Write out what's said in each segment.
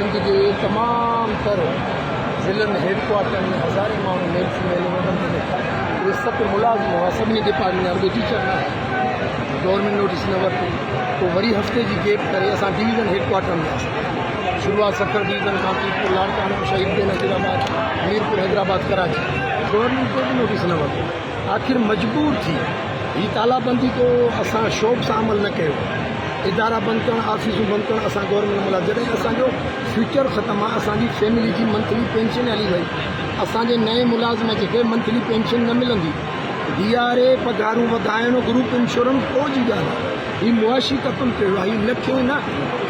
सिंध के तमाम तर ज़िलनि हेडक्वार्टर में हज़ारे माण्हू मेल फीमेल वॾनि उहे सभु मुलाज़िम हुआ सभिनी डिपार्टमेंट में टीचर न गवर्नमेंट नोटिस न वरितो पोइ वरी हफ़्ते जी गैप करे असां डिवीज़न हेडक्वार्टर में वियासीं शुरूआत सखर डिवीज़न खां थी पोइ लाड़काना शहीद नज़ीराबाद मीरपुर हैदराबाद कराची गवर्नमेंट को भी नोटिस न वरितो आख़िर मजबूर थी ही तालाबंदी को असां शौक़ सां अमल न कयो इदारा बंदि करणु ऑफिसूं बंदि करणु असां गवर्नमेंट मुलाज़िम जॾहिं असांजो फ्यूचर ख़तमु आहे असांजी फैमिली जी मंथली पेंशन हली वई असांजे नए मुलाज़िम खे मंथली पेंशन न मिलंदी DRA पघारूं वधाइणु ग्रुप इंश्योरेंस को जी ॻाल्हि आहे ही मुआशी क़तल कयो आहे ही लखे न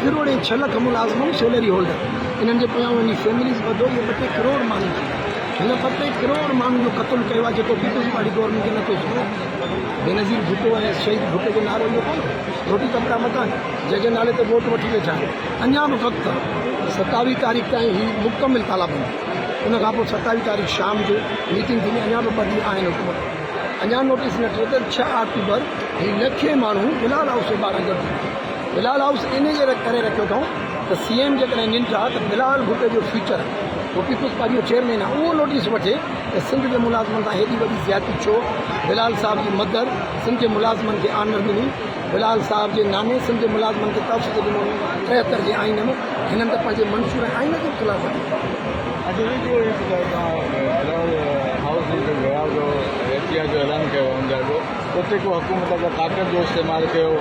करोड़े 6 लख मुलाज़िम सैलरी होल्डर इन्हनि जे पोयां वञी फैमिलीज़ वधो इहे 2 करोड़ माण्हू हिन 2 करोड़ माण्हू जो क़तल कयो आहे जेको पीपल्स पार्टी गवर्नमेंट खे नथो सुनो बेनज़ीर भुट्टो ऐं शहीद भुट्टो जो नालो इहो कोन्हे रोटी कपिड़ा मकान जंहिंजे नाले ते वोट वठी वेठा आहिनि अञा बि वक़्तु आहे 27 तारीख़ ताईं ही मुकमिल तालाबंदी उन खां पोइ 27 तारीख़ शाम जो मीटिंग थींदी अञा बि 2 ॾींहं आहिनि हुकूमत अञा नोटिस न ठहियो त 6 अक्टूबर ही लखे माण्हू बिलाल हाउस जे ॿाहिरां गॾु बिलाल हाउस इन जे करे रखियो अथऊं त CM जेकॾहिं निंड आहे त बिलाल भुट्टो जो फ्यूचर वो पीपल्स पार्टी जो चेयरमैन आहे उहो नोटिस वठे त सिंध जे मुलाज़िमनि सां हेॾी वॾी ज़्यादती छो बिलाल साहब जी मदर सिंध जे मुलाज़िमनि खे आनर ॾिनी बिलाल साहब जे नाने सिंध जे मुलाज़िमनि खे तफ़सील ॾिनो 73 जे आइन में हिननि त पंहिंजे मंशूर आइन जे ख़िलाफ़ जो ऐलान कयो हुनजो उते को हुकूमत अगरि ताक़त जो इस्तेमालु कयो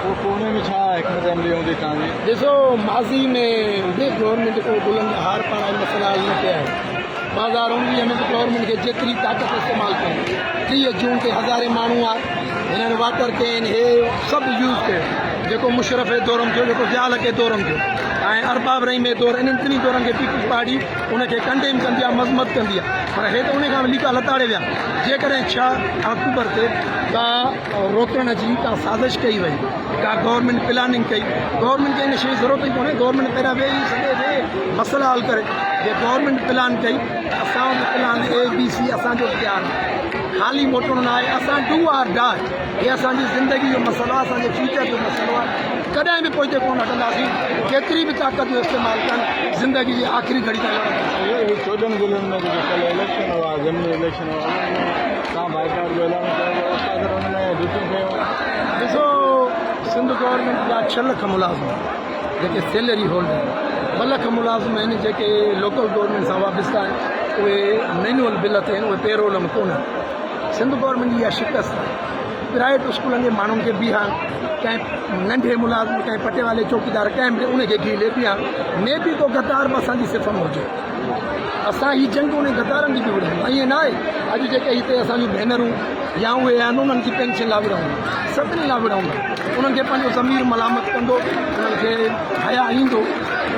पोइ कोने में छा हिकमत अमली हूंदी तव्हांजी ॾिसो माज़ी में बि गवर्नमेंट को बुलंद हार पाण मसइला हल न कया आहिनि 2019 में बि गवर्नमेंट खे जेतिरी ताक़त इस्तेमालु कई 30 जून ते हज़ारे माण्हू आहे हिननि वाटर कैन हे सभु यूज़ कयो जेको मुशरफ जे दौर में थियो जेको ज़ियाल के दौर में थियो ऐं अरबाब रहीम जे दौर इन्हनि 3 दौरनि खे पीपल्स पार्टी उनखे कंडेम कंदी आहे मज़म्मत कंदी आहे पर हे त उन खां लीका लताड़े विया जेकॾहिं 6 अक्टूबर ते का रोकण जी का साज़िश कई वई का गवर्नमेंट प्लानिंग कई गवर्नमेंट खे इन शइ जी ज़रूरत ई कोन्हे गवर्नमेंट पहिरियां वेही सघे थी मसइला हल करे जे गवर्नमेंट प्लान कई असां प्लान ABC असांजो तयारु ख़ाली मोटणो न आहे असां डू आर डाई हे असांजी ज़िंदगी जो मसइलो आहे असांजे फ्यूचर जो मसइलो आहे कॾहिं बि पोइ कोन हटंदासीं केतिरी बि ताक़त जो इस्तेमालु कनि ज़िंदगी जी आख़िरी घड़ी ताईं लड़ंदासीं 14 ज़िलनि में जेको कल्ह इलेक्शन हुआ ज़मीनी इलेक्शन हुआ तव्हां बाइकाट जो ऐलान कयो में ड्यूटी कयो ॾिसो सिंध गवर्नमेंट जा 6 लख मुलाज़िम जेके सैलरी होल्डर 2 लख मुलाज़िम आहिनि जेके लोकल गवर्नमेंट सां वाबस्ता आहिनि उहे मैनुअल बिल ते आहिनि उहे पेरोल में कोन आहिनि सिंध गवर्नमेंट जी इहा शिकस्त आहे प्राइवेट स्कूलनि जे माण्हुनि खे बीहां कंहिं नंढे मुलाज़िम कंहिं पटे वाले चौकीदार कंहिं बि उनखे घीले बीहां में बि को गद्दार बि असांजी सिफ़ में हुजे असां ही जंग उन गद्दारनि जी बि विढ़ूं ईअं न आहे अॼु जेके हिते असांजूं भेनरूं या उहे आहिनि उन्हनि जी पेंशन लाइ विढ़ूं सभिनी लाइ विढ़ूं उन्हनि खे पंहिंजो ज़मीर मलामत कंदो उन्हनि खे हया ईंदो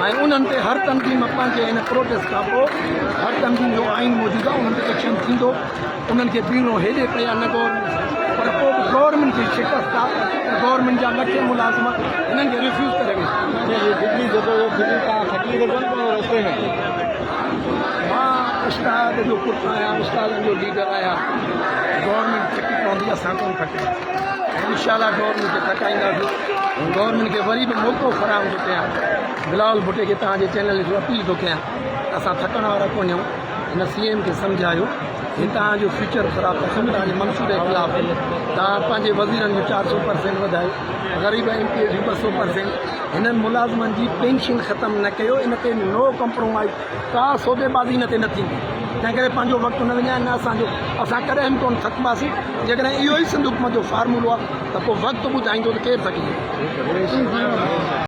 ऐं उन्हनि ते हर तनक़ीद पंहिंजे हिन प्रोटेस्ट खां पोइ हर तनक़ीद जो आइन मौजूदु आहे उन्हनि ते एक्शन थींदो उन्हनि खे बीहणो हेॾे पिया न गवर्नमेंट पर पोइ बि गवर्नमेंट जी शिकस्त आहे गवर्नमेंट जा लखे मुलाज़िम हिननि खे रिफ्यूज़ करे दिल्ली तव्हां थकी सघो रस्ते में मां उस्ताद जो पुटु आहियां उस्तादनि जो लीडर आहियां गवर्नमेंट थकी पवंदी असां कोन थकंदा इंशाल्लाह गवर्नमेंट खे थकाईंदासीं गवर्नमेंट खे वरी बि मौक़ो फ़राहम थो कयां बिलाल भुट्टे खे तव्हांजे चैनल जो अपील थो कयां असां थकण वारा कोन आहियूं हिन CM खे सम्झायो ही तव्हांजो फ्यूचर ख़राबु कंदो तव्हांजे मंसूबे जे ख़िलाफ़ु तव्हां पंहिंजे वज़ीरनि जो 400% वधायो ग़रीब MP जी 200% हिननि मुलाज़िमनि जी पेंशन ख़तमु न कयो इन ते नो कॉम्प्रोमाइज़ का सौदेबाज़ी हिन ते न थींदी तंहिं करे पंहिंजो वक़्तु न विञाए न असां कॾहिं बि कोन थकबासीं जेकॾहिं इहो ई सिंध हुकूमत जो फार्मूलो आहे त पोइ वक़्तु ॿुधाईंदो त केरु थकी